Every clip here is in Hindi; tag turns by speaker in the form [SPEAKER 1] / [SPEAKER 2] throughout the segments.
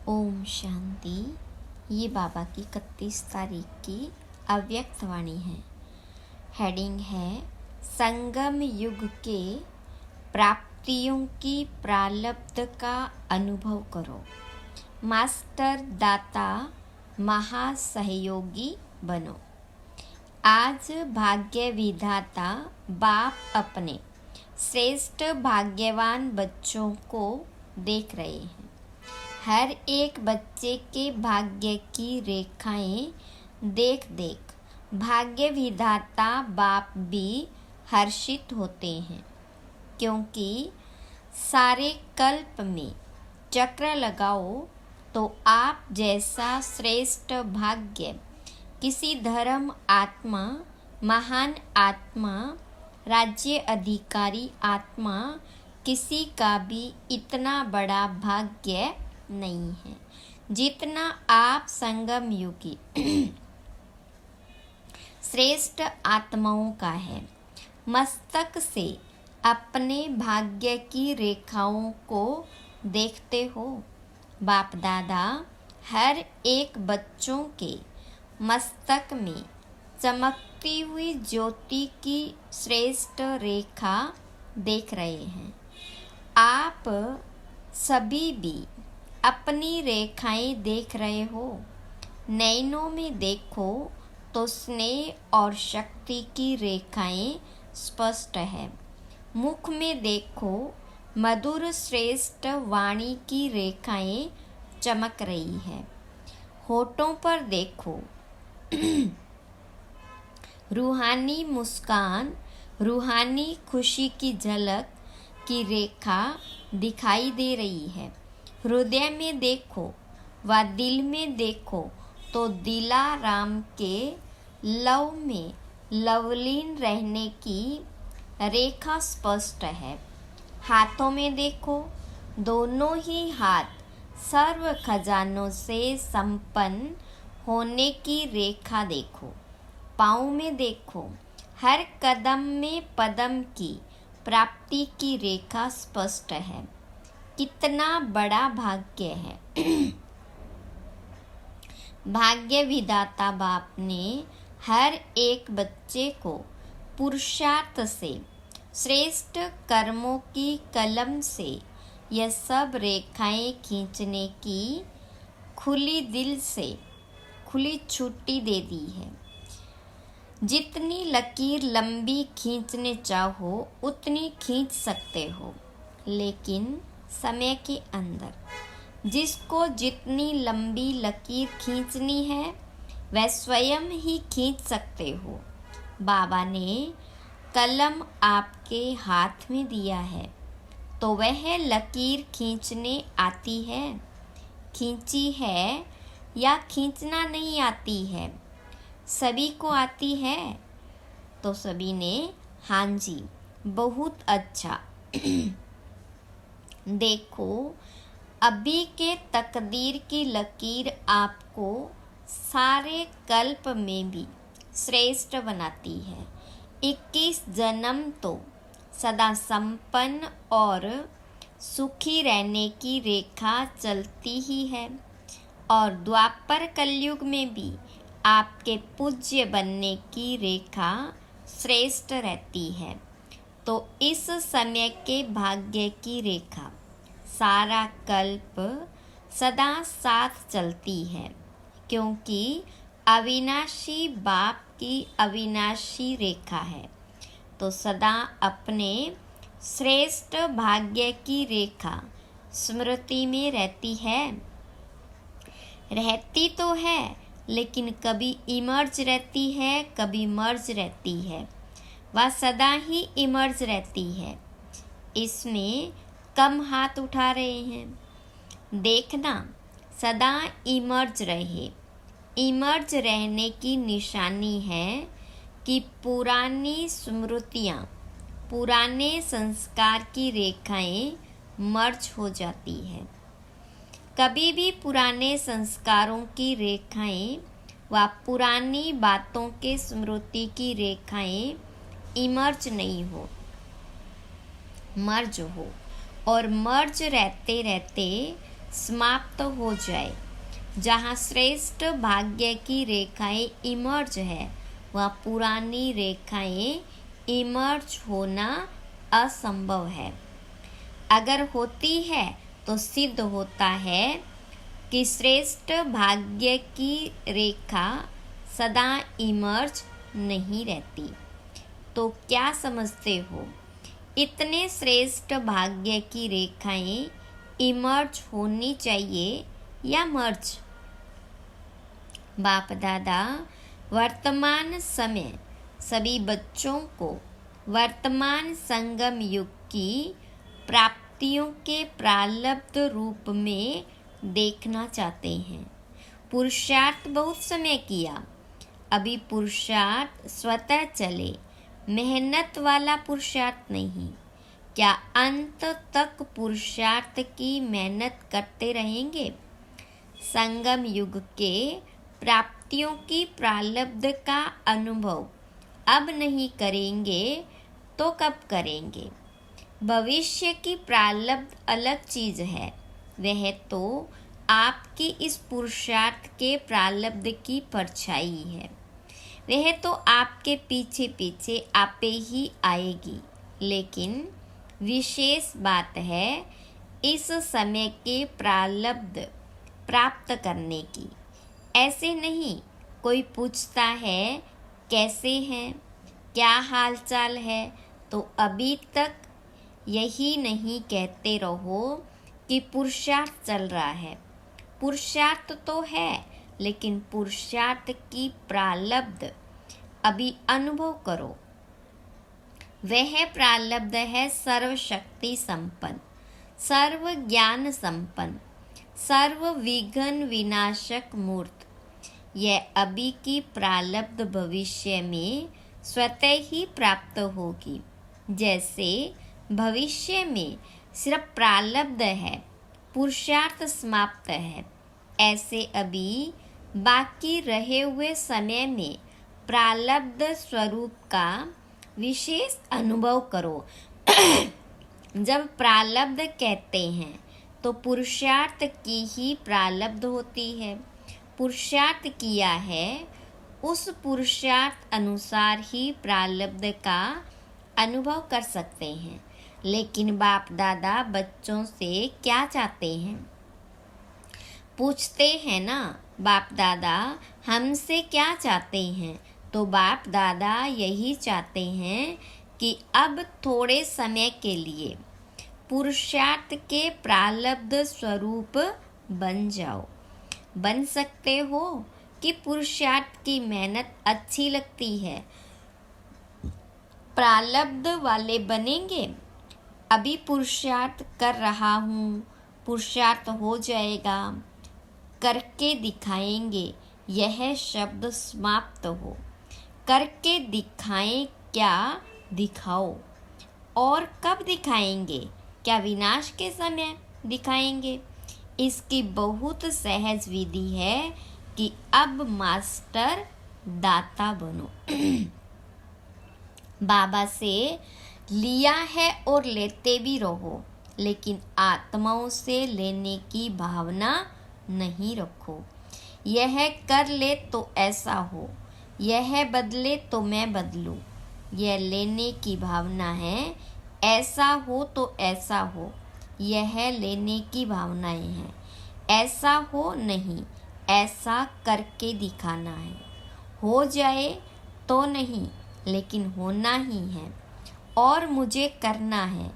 [SPEAKER 1] ओम शांति। ये बाबा की 31 तारीख की अव्यक्त वाणी है। हेडिंग है संगम युग के प्राप्तियों की प्रारब्ध का अनुभव करो। मास्टर दाता महासहयोगी बनो। आज भाग्य विधाता बाप अपने श्रेष्ठ भाग्यवान बच्चों को देख रहे हैं। हर एक बच्चे के भाग्य की रेखाएं देख देख भाग्य विधाता बाप भी हर्षित होते हैं, क्योंकि सारे कल्प में चक्र लगाओ तो आप जैसा श्रेष्ठ भाग्य किसी धर्म आत्मा, महान आत्मा, राज्य अधिकारी आत्मा किसी का भी इतना बड़ा भाग्य नहीं है जितना आप संगम युगी श्रेष्ठ आत्माओं का है। मस्तक से अपने भाग्य की रेखाओं को देखते हो। बाप दादा हर एक बच्चों के मस्तक में चमकती हुई ज्योति की श्रेष्ठ रेखा देख रहे हैं। आप सभी भी अपनी रेखाएं देख रहे हो। नैनों में देखो तो स्नेह और शक्ति की रेखाएं स्पष्ट है। मुख में देखो मधुर श्रेष्ठ वाणी की रेखाएं चमक रही है। होठों पर देखो रूहानी मुस्कान, रूहानी खुशी की झलक की रेखा दिखाई दे रही है। हृदय में देखो व दिल में देखो तो दिलाराम के लव में लवलीन रहने की रेखा स्पष्ट है। हाथों में देखो, दोनों ही हाथ सर्व खजानों से संपन्न होने की रेखा देखो। पाँव में देखो, हर कदम में पदम की प्राप्ति की रेखा स्पष्ट है। कितना बड़ा भाग्य है। भाग्य विधाता बाप ने हर एक बच्चे को पुरुषार्थ से, श्रेष्ठ कर्मों की कलम से यह सब रेखाएं खींचने की खुली दिल से खुली छुट्टी दे दी है। जितनी लकीर लंबी खींचने चाहो उतनी खींच सकते हो, लेकिन समय के अंदर जिसको जितनी लंबी लकीर खींचनी है वह स्वयं ही खींच सकते हो। बाबा ने कलम आपके हाथ में दिया है तो वह लकीर खींचने आती है, खींची है या खींचना नहीं आती है? सभी को आती है। तो सभी ने हाँ जी, बहुत अच्छा। देखो, अभी के तकदीर की लकीर आपको सारे कल्प में भी श्रेष्ठ बनाती है। 21 जन्म तो सदा संपन्न और सुखी रहने की रेखा चलती ही है, और द्वापर कलयुग में भी आपके पूज्य बनने की रेखा श्रेष्ठ रहती है। तो इस समय के भाग्य की रेखा सारा कल्प सदा साथ चलती है, क्योंकि अविनाशी बाप की अविनाशी रेखा है। तो सदा अपने श्रेष्ठ भाग्य की रेखा स्मृति में रहती है। रहती तो है, लेकिन कभी इमर्ज रहती है, कभी मर्ज रहती है। वह सदा ही इमर्ज रहती है। इसमें कम हाथ उठा रहे हैं। देखना, सदा इमर्ज रहे। इमर्ज रहने की निशानी है कि पुरानी स्मृतियाँ, पुराने संस्कार की रेखाएं मर्ज हो जाती है। कभी भी पुराने संस्कारों की रेखाएं व पुरानी बातों के स्मृति की रेखाएं इमर्ज नहीं हो, मर्ज हो। और मर्ज रहते रहते समाप्त हो जाए। जहाँ श्रेष्ठ भाग्य की रेखाएं इमर्ज है, वह पुरानी रेखाएं इमर्ज होना असंभव है। अगर होती है तो सिद्ध होता है कि श्रेष्ठ भाग्य की रेखा सदा इमर्ज नहीं रहती। तो क्या समझते हो, इतने श्रेष्ठ भाग्य की रेखाएं इमर्ज होनी चाहिए या मर्ज? बाप दादा वर्तमान समय सभी बच्चों को वर्तमान संगम युग की प्राप्तियों के प्रारब्ध रूप में देखना चाहते हैं। पुरुषार्थ बहुत समय किया, अभी पुरुषार्थ स्वतः चले, मेहनत वाला पुरुषार्थ नहीं। क्या अंत तक पुरुषार्थ की मेहनत करते रहेंगे? संगम युग के प्राप्तियों की प्रारब्ध का अनुभव अब नहीं करेंगे तो कब करेंगे? भविष्य की प्रारब्ध अलग चीज है, वह तो आपकी इस पुरुषार्थ के प्रारब्ध की परछाई है। वह तो आपके पीछे पीछे आपे ही आएगी। लेकिन विशेष बात है इस समय के प्रारब्ध प्राप्त करने की। ऐसे नहीं कोई पूछता है कैसे हैं, क्या हालचाल है, तो अभी तक यही नहीं कहते रहो कि पुरुषार्थ चल रहा है। पुरुषार्थ तो है, लेकिन पुरुषार्थ की प्रारब्ध अभी अनुभव करो। वह प्रारब्ध है सर्वशक्ति संपन्न, सर्व ज्ञान संपन्न, सर्व विघ्न विनाशक मूर्त। यह अभी की प्रारब्ध भविष्य में स्वतः ही प्राप्त होगी। जैसे भविष्य में सिर्फ प्रारब्ध है, पुरुषार्थ समाप्त है, ऐसे अभी बाकी रहे हुए समय में प्रारब्ध स्वरूप का विशेष अनुभव करो। जब प्रारब्ध कहते हैं तो पुरुषार्थ की ही प्रारब्ध होती है। पुरुषार्थ किया है, उस पुरुषार्थ अनुसार ही प्रारब्ध का अनुभव कर सकते हैं। लेकिन बाप दादा बच्चों से क्या चाहते हैं? पूछते हैं ना, बाप दादा हमसे क्या चाहते हैं? तो बाप दादा यही चाहते हैं कि अब थोड़े समय के लिए पुरुषार्थ के प्रारब्ध स्वरूप बन जाओ। बन सकते हो कि पुरुषार्थ की मेहनत अच्छी लगती है, प्रारब्ध वाले बनेंगे। अभी पुरुषार्थ कर रहा हूँ, पुरुषार्थ हो जाएगा, करके दिखाएंगे, यह शब्द समाप्त हो। करके दिखाएं, क्या दिखाओ? और कब दिखाएंगे? क्या विनाश के समय दिखाएंगे? इसकी बहुत सहज विधि है कि अब मास्टर दाता बनो। बाबा से लिया है और लेते भी रहो, लेकिन आत्माओं से लेने की भावना नहीं रखो। यह कर ले तो ऐसा हो, यह बदले तो मैं बदलूं। यह लेने की भावना है, ऐसा हो तो ऐसा हो, यह लेने की भावनाएं हैं। ऐसा हो नहीं, ऐसा करके दिखाना है। हो जाए तो नहीं, लेकिन होना ही है। और मुझे करना है,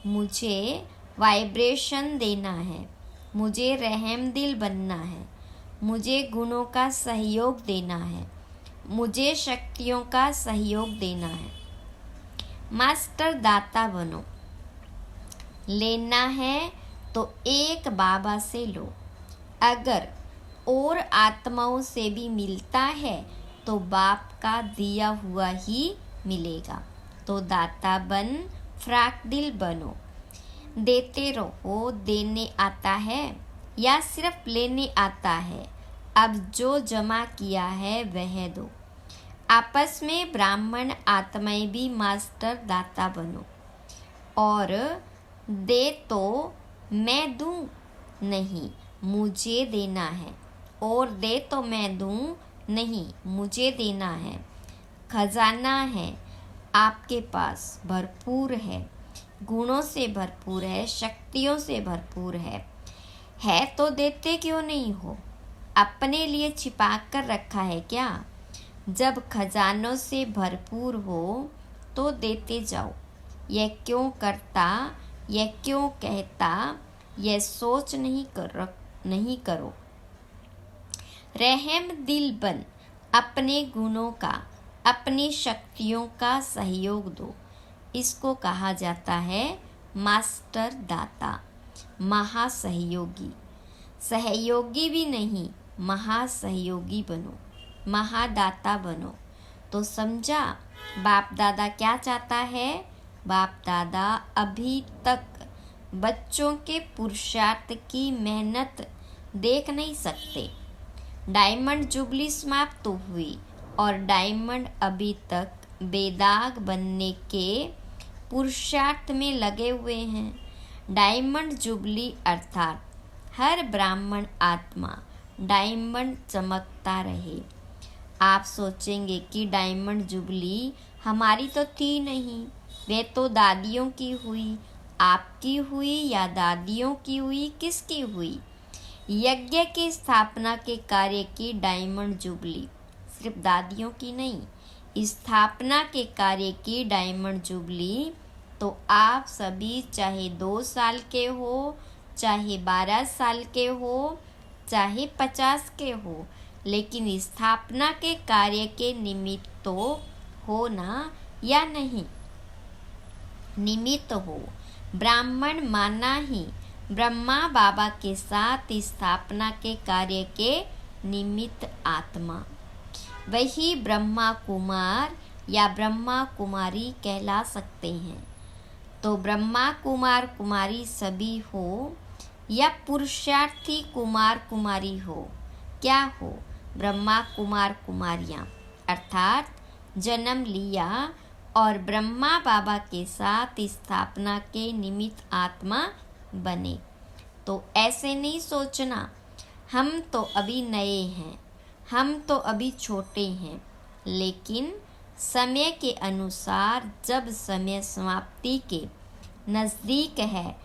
[SPEAKER 1] मुझे वाइब्रेशन देना है, मुझे रहमदिल बनना है, मुझे गुणों का सहयोग देना है, मुझे शक्तियों का सहयोग देना है। मास्टर दाता बनो। लेना है तो एक बाबा से लो। अगर और आत्माओं से भी मिलता है तो बाप का दिया हुआ ही मिलेगा। तो दाता बन, फ्राक दिल बनो। देते रहो। देने आता है या सिर्फ लेने आता है? अब जो जमा किया है वह दो। आपस में ब्राह्मण आत्माएं भी मास्टर दाता बनो और दे तो मैं दूं, नहीं, मुझे देना है। और दे तो मैं दूं, नहीं, मुझे देना है। खजाना है आपके पास, भरपूर है, गुणों से भरपूर है, शक्तियों से भरपूर है तो देते क्यों नहीं हो? अपने लिए छिपा कर रखा है क्या? जब खजानों से भरपूर हो तो देते जाओ। यह क्यों करता, यह क्यों कहता, यह सोच नहीं करो। रहम दिल बन अपने गुणों का, अपनी शक्तियों का सहयोग दो। इसको कहा जाता है मास्टर दाता, महासहयोगी। सहयोगी भी नहीं, महासहयोगी बनो, महादाता बनो। तो समझा बाप दादा क्या चाहता है? बाप दादा अभी तक बच्चों के पुरुषार्थ की मेहनत देख नहीं सकते। डायमंड जुबली समाप्त तो हुई और डायमंड अभी तक बेदाग बनने के पुरुषार्थ में लगे हुए हैं। डायमंड जुबली अर्थात हर ब्राह्मण आत्मा डायमंड चमकता रहे। आप सोचेंगे कि डायमंड जुबली हमारी तो थी नहीं, वे तो दादियों की हुई। आपकी हुई या दादियों की हुई, किसकी हुई? यज्ञ की स्थापना के कार्य की डायमंड जुबली सिर्फ दादियों की नहीं, स्थापना के कार्य की डायमंड जुबली तो आप सभी, चाहे 2 साल के हो, चाहे 12 साल के हो, चाहे 50 के हो, लेकिन स्थापना के कार्य के निमित्त तो हो ना, या नहीं? निमित्त हो। ब्राह्मण माना ही ब्रह्मा बाबा के साथ स्थापना के कार्य के निमित्त आत्मा, वही ब्रह्मा कुमार या ब्रह्मा कुमारी कहला सकते हैं। तो ब्रह्मा कुमार कुमारी सभी हो या पुरुषार्थी कुमार कुमारी हो, क्या हो? ब्रह्मा कुमार कुमारियाँ अर्थात जन्म लिया और ब्रह्मा बाबा के साथ स्थापना के निमित्त आत्मा बने। तो ऐसे नहीं सोचना हम तो अभी नए हैं, हम तो अभी छोटे हैं, लेकिन समय के अनुसार जब समय समाप्ति के नज़दीक है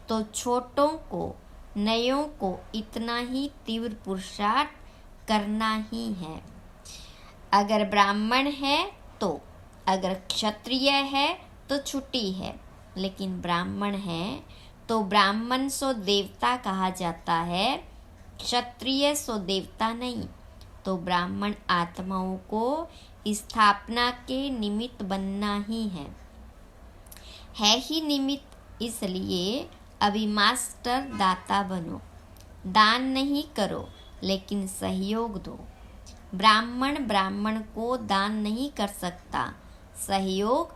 [SPEAKER 1] तो छोटों को, नयों को इतना ही तीव्र पुरुषार्थ करना ही है। अगर ब्राह्मण है तो, अगर क्षत्रिय है तो छुट्टी है, लेकिन ब्राह्मण है तो ब्राह्मण सो देवता कहा जाता है, क्षत्रिय सो देवता नहीं। तो ब्राह्मण आत्माओं को स्थापना के निमित्त बनना ही है ही निमित्त। इसलिए अभी मास्टर दाता बनो। दान नहीं करो लेकिन सहयोग दो। ब्राह्मण को दान नहीं कर सकता, सहयोग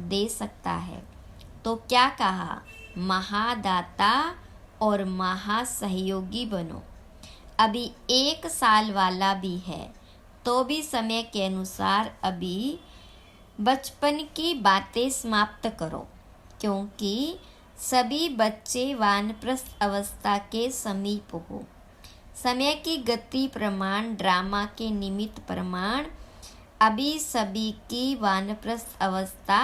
[SPEAKER 1] दे सकता है। तो क्या कहा? महादाता और महासहयोगी बनो। अभी 1 साल वाला भी है तो भी समय के अनुसार अभी बचपन की बातें समाप्त करो, क्योंकि सभी बच्चे वानप्रस्थ अवस्था के समीप हो। समय की गति प्रमाण, ड्रामा के निमित्त प्रमाण, अभी सभी की वानप्रस्थ अवस्था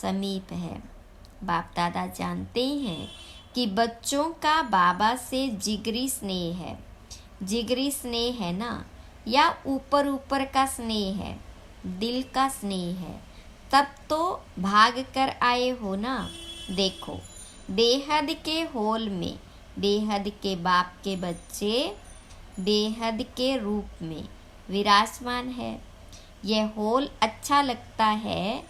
[SPEAKER 1] समीप है। बाप दादा जानते हैं कि बच्चों का बाबा से जिगरी स्नेह है। जिगरी स्नेह है ना, या ऊपर ऊपर का स्नेह है, दिल का स्नेह है, तब तो भाग कर आए हो ना। देखो बेहद के होल में बेहद के बाप के बच्चे बेहद के रूप में विराजमान है। यह होल अच्छा लगता है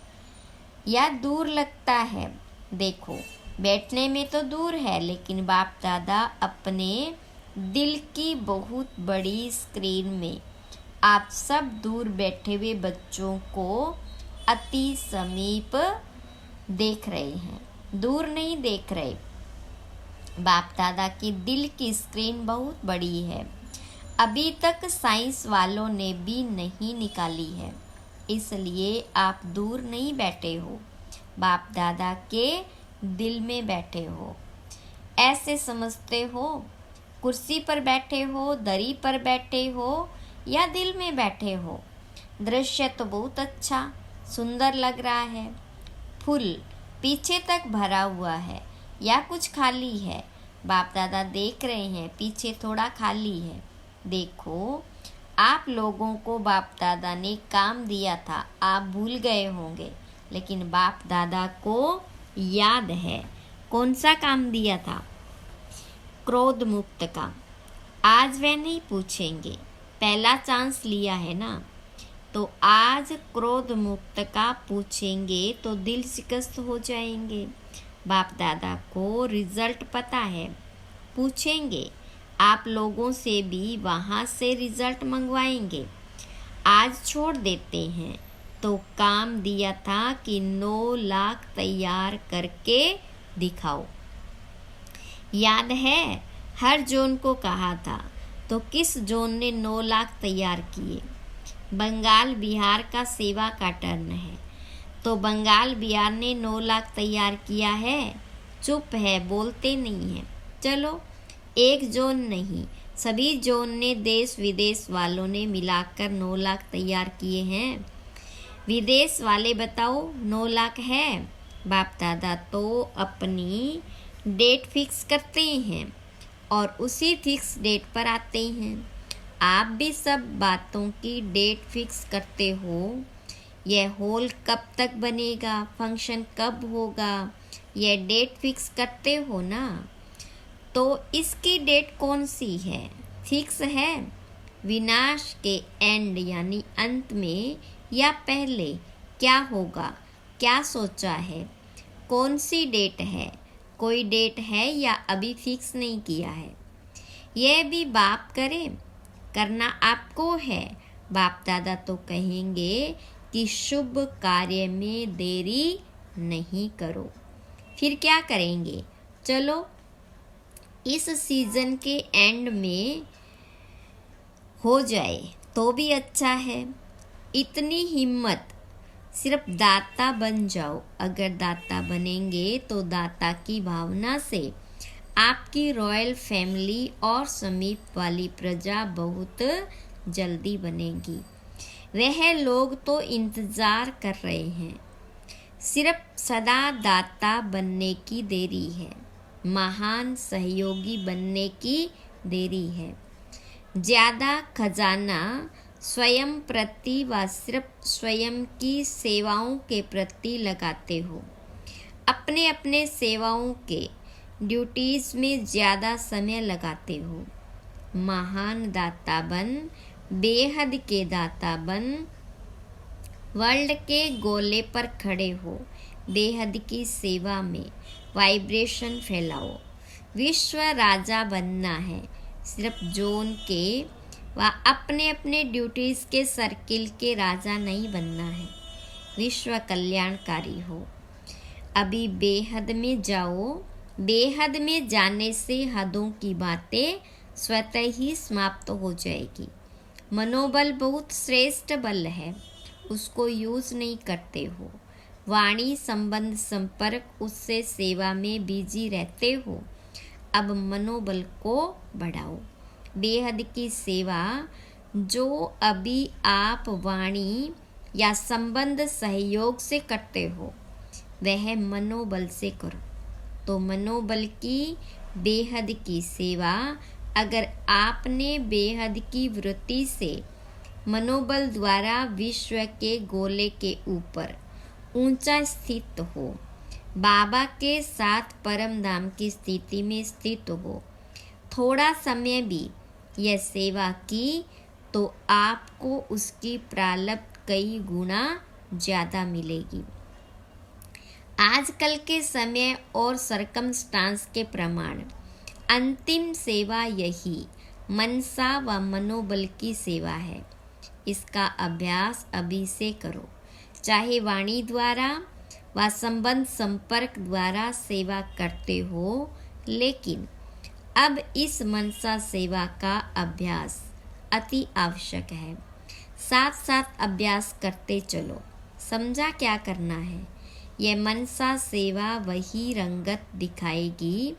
[SPEAKER 1] या दूर लगता है? देखो बैठने में तो दूर है, लेकिन बाप दादा अपने दिल की बहुत बड़ी स्क्रीन में आप सब दूर बैठे हुए बच्चों को अति समीप देख रहे हैं, दूर नहीं देख रहे। बाप दादा की दिल की स्क्रीन बहुत बड़ी है, अभी तक साइंस वालों ने भी नहीं निकाली है, इसलिए आप दूर नहीं बैठे हो, बाप दादा के दिल में बैठे हो। ऐसे समझते हो कुर्सी पर बैठे हो, दरी पर बैठे हो या दिल में बैठे हो, दृश्य तो बहुत अच्छा सुंदर लग रहा है। फूल पीछे तक भरा हुआ है या कुछ खाली है? बाप दादा देख रहे हैं पीछे थोड़ा खाली है। देखो, आप लोगों को बाप दादा ने काम दिया था, आप भूल गए होंगे, लेकिन बाप दादा को याद है। कौन सा काम दिया था? क्रोध मुक्त का। आज वे नहीं पूछेंगे, पहला चांस लिया है ना, तो आज क्रोध मुक्त का पूछेंगे तो दिल शिकस्त हो जाएंगे। बाप दादा को रिजल्ट पता है, पूछेंगे आप लोगों से भी, वहाँ से रिजल्ट मंगवाएंगे। आज छोड़ देते हैं तो काम दिया था कि 9 लाख तैयार करके दिखाओ। याद है हर जोन को कहा था, तो किस जोन ने 9 लाख तैयार किए? बंगाल बिहार का सेवा का टर्न है, तो बंगाल बिहार ने 9 लाख तैयार किया है। चुप है, बोलते नहीं है। चलो, एक जोन नहीं, सभी जोन ने, देश विदेश वालों ने मिलाकर 9 लाख तैयार किए हैं। विदेश वाले बताओ 9 लाख है? बाप दादा तो अपनी डेट फिक्स करते हैं और उसी फिक्स डेट पर आते हैं। आप भी सब बातों की डेट फिक्स करते हो। यह हॉल कब तक बनेगा, फंक्शन कब होगा, यह डेट फिक्स करते हो ना। तो इसकी डेट कौन सी है? फिक्स है? विनाश के एंड यानी अंत में या पहले क्या होगा, क्या सोचा है? कौन सी डेट है? कोई डेट है या अभी फिक्स नहीं किया है? यह भी बाप करे, करना आपको है। बाप दादा तो कहेंगे कि शुभ कार्य में देरी नहीं करो। फिर क्या करेंगे? चलो, इस सीजन के एंड में हो जाए तो भी अच्छा है। इतनी हिम्मत, सिर्फ दाता बन जाओ। अगर दाता बनेंगे तो दाता की भावना से आपकी रॉयल फैमिली और समीप वाली प्रजा बहुत जल्दी बनेगी। वह लोग तो इंतज़ार कर रहे हैं, सिर्फ सदा दाता बनने की देरी है, महान सहयोगी बनने की देरी है। ज़्यादा खजाना स्वयं प्रति व सिर्फ स्वयं की सेवाओं के प्रति लगाते हो। अपने अपने सेवाओं के ड्यूटीज़ में ज़्यादा समय लगाते हो। महान दाता बन, बेहद के दाता बन, वर्ल्ड के गोले पर खड़े हो, बेहद की सेवा में वाइब्रेशन फैलाओ। विश्व राजा बनना है, सिर्फ जोन के व अपने अपने ड्यूटीज़ के सर्किल के राजा नहीं बनना है। विश्व कल्याणकारी हो। अभी बेहद में जाओ। बेहद में जाने से हदों की बातें स्वतः ही समाप्त हो जाएगी। मनोबल बहुत श्रेष्ठ बल है, उसको यूज़ नहीं करते हो। वाणी संबंध संपर्क, उससे सेवा में बिजी रहते हो। अब मनोबल को बढ़ाओ। बेहद की सेवा जो अभी आप वाणी या संबंध सहयोग से करते हो, वह मनोबल से करो। तो मनोबल की बेहद की सेवा, अगर आपने बेहद की वृत्ति से मनोबल द्वारा विश्व के गोले के ऊपर ऊंचा स्थित हो, बाबा के साथ परम धाम की स्थिति में स्थित हो, थोड़ा समय भी यह सेवा की, तो आपको उसकी प्राप्ति कई गुना ज़्यादा मिलेगी। आजकल के समय और सरकमस्टांस के प्रमाण अंतिम सेवा यही मनसा व मनोबल की सेवा है। इसका अभ्यास अभी से करो। चाहे वाणी द्वारा व संबंध संपर्क द्वारा सेवा करते हो, लेकिन अब इस मनसा सेवा का अभ्यास अति आवश्यक है। साथ साथ अभ्यास करते चलो। समझा क्या करना है? यह मनसा सेवा वही रंगत दिखाएगी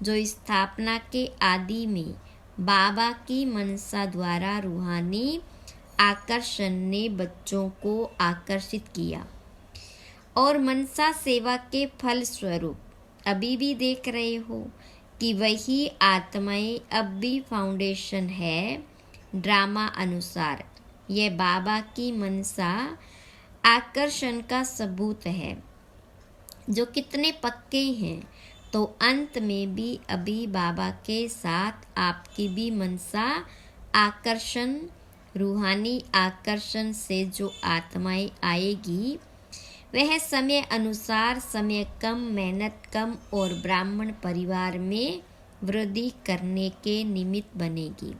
[SPEAKER 1] जो स्थापना के आदि में बाबा की मनसा द्वारा रूहानी आकर्षण ने बच्चों को आकर्षित किया और मनसा सेवा के फल स्वरूप अभी भी देख रहे हो कि वही आत्माएं अब भी फाउंडेशन है। ड्रामा अनुसार यह बाबा की मनसा आकर्षण का सबूत है, जो कितने पक्के हैं। तो अंत में भी अभी बाबा के साथ आपकी भी मनसा आकर्षण, रूहानी आकर्षण से जो आत्माएं आएगी वह समय अनुसार समय कम, मेहनत कम और ब्राह्मण परिवार में वृद्धि करने के निमित्त बनेगी।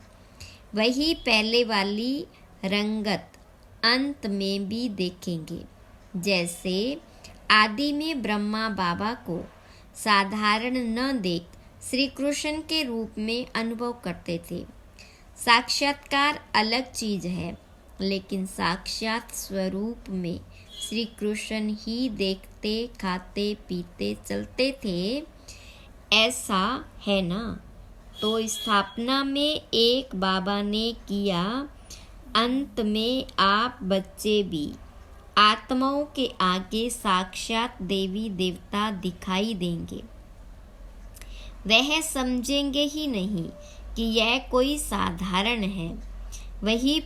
[SPEAKER 1] वही पहले वाली रंगत अंत में भी देखेंगे। जैसे आदि में ब्रह्मा बाबा को साधारण न देख श्री कृष्ण के रूप में अनुभव करते थे। साक्षात्कार अलग चीज है, लेकिन साक्षात स्वरूप में श्री कृष्ण ही देखते, खाते, पीते, चलते थे, ऐसा है ना। तो स्थापना में एक बाबा ने किया, अंत में आप बच्चे भी आत्माओं के आगे साक्षात देवी देवता दिखाई देंगे। वह समझेंगे ही नहीं कि यह कोई साधारण है, वही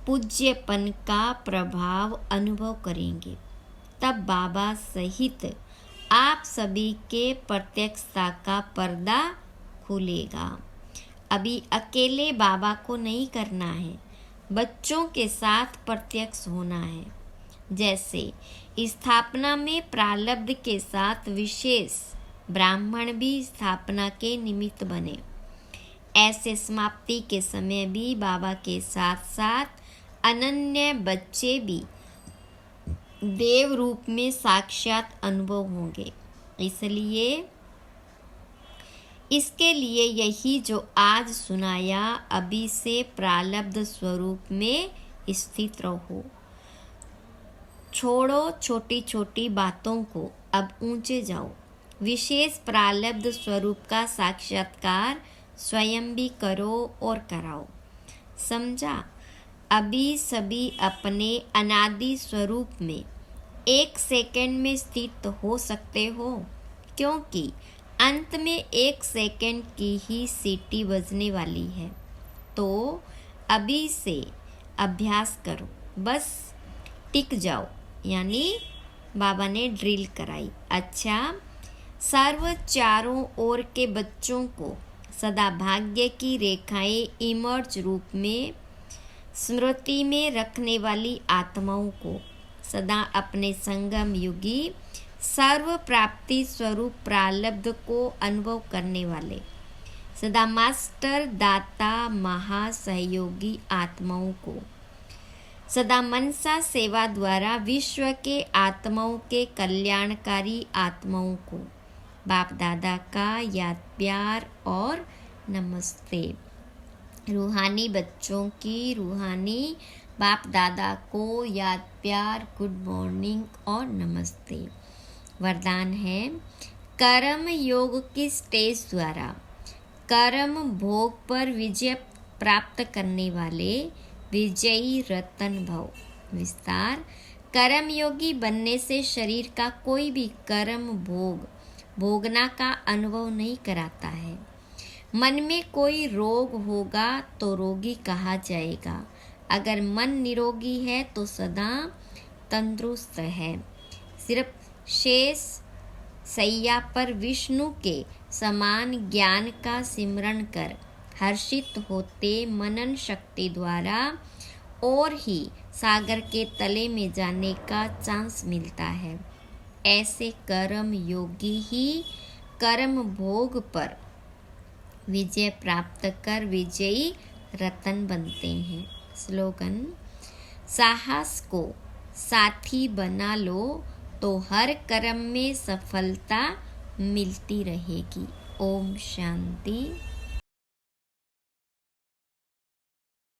[SPEAKER 1] पूज्यपन का प्रभाव अनुभव करेंगे। तब बाबा सहित आप सभी के प्रत्यक्षता का पर्दा खुलेगा। अभी अकेले बाबा को नहीं करना है, बच्चों के साथ प्रत्यक्ष होना है। जैसे स्थापना में प्रारब्ध के साथ विशेष ब्राह्मण भी स्थापना के निमित्त बने, ऐसे समाप्ति के समय भी बाबा के साथ साथ अनन्य बच्चे भी देव रूप में साक्षात अनुभव होंगे। इसलिए इसके लिए यही जो आज सुनाया, अभी से प्रारब्ध स्वरूप में स्थित रहो। छोड़ो छोटी छोटी बातों को, अब ऊंचे जाओ। विशेष प्रारब्ध स्वरूप का साक्षात्कार स्वयं भी करो और कराओ। समझा? अभी सभी अपने अनादि स्वरूप में 1 सेकंड में स्थित हो सकते हो, क्योंकि अंत में 1 सेकंड की ही सीटी बजने वाली है। तो अभी से अभ्यास करो, बस टिक जाओ, यानी बाबा ने ड्रिल कराई। अच्छा, सर्व चारों ओर के बच्चों को सदा भाग्य की रेखाएं इमर्ज रूप में स्मृति में रखने वाली आत्माओं को, सदा अपने संगम युगी सर्व प्राप्ति स्वरूप प्रारब्ध को अनुभव करने वाले, सदा मास्टर दाता महासहयोगी आत्माओं को, सदा मनसा सेवा द्वारा विश्व के आत्माओं के कल्याणकारी आत्माओं को बाप दादा का याद, प्यार और नमस्ते। रूहानी बच्चों की रूहानी बाप दादा को याद, प्यार, गुड मॉर्निंग और नमस्ते। वरदान है, कर्म योग की स्टेज द्वारा कर्म भोग पर विजय प्राप्त करने वाले विजयी रतन भव। विस्तार, कर्म योगी बनने से शरीर का कोई भी कर्म भोगना का अनुभव नहीं कराता है। मन में कोई रोग होगा तो रोगी कहा जाएगा, अगर मन निरोगी है तो सदा तंदुरुस्त है। सिर्फ शेष सैया पर विष्णु के समान ज्ञान का सिमरण कर हर्षित होते मनन शक्ति द्वारा और ही सागर के तले में जाने का चांस मिलता है। ऐसे कर्म योगी ही कर्म भोग पर विजय प्राप्त कर विजयी रतन बनते हैं। स्लोगन, साहस को साथी बना लो तो हर कर्म में सफलता मिलती रहेगी। ओम शांति।